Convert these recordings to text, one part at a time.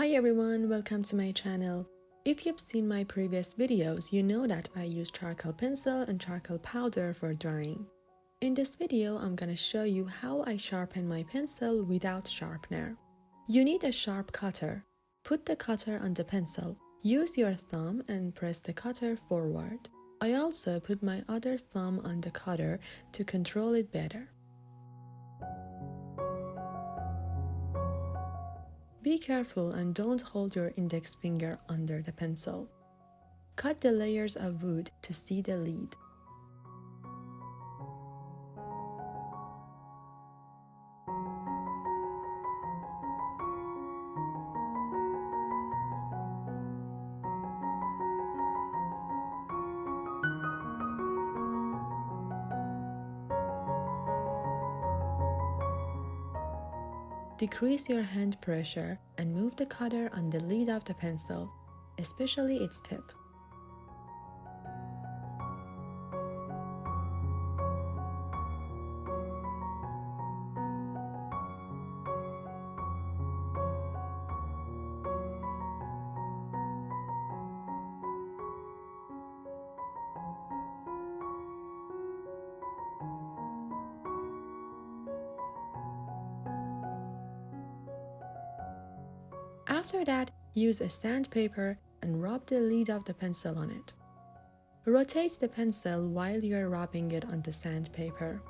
Hi everyone, welcome to my channel. If you've seen my previous videos, you know that I use charcoal pencil and charcoal powder for drawing. In this video, I'm gonna show you how I sharpen my pencil without sharpener. You need a sharp cutter. Put the cutter on the pencil. Use your thumb and press the cutter forward. I also put my other thumb on the cutter to control it better. Be careful and don't hold your index finger under the pencil. Cut the layers of wood to see the lead. Decrease your hand pressure and move the cutter on the lead of the pencil, especially its tip. After that, use a sandpaper and rub the lead of the pencil on it. Rotate the pencil while you are rubbing it on the sandpaper.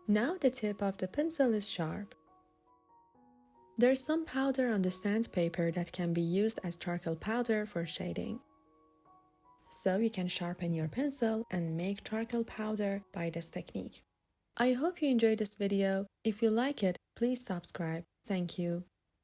Now the tip of the pencil is sharp. There's some powder on the sandpaper that can be used as charcoal powder for shading. So you can sharpen your pencil and make charcoal powder by this technique. I hope you enjoyed this video. If you like it, please subscribe. Thank you.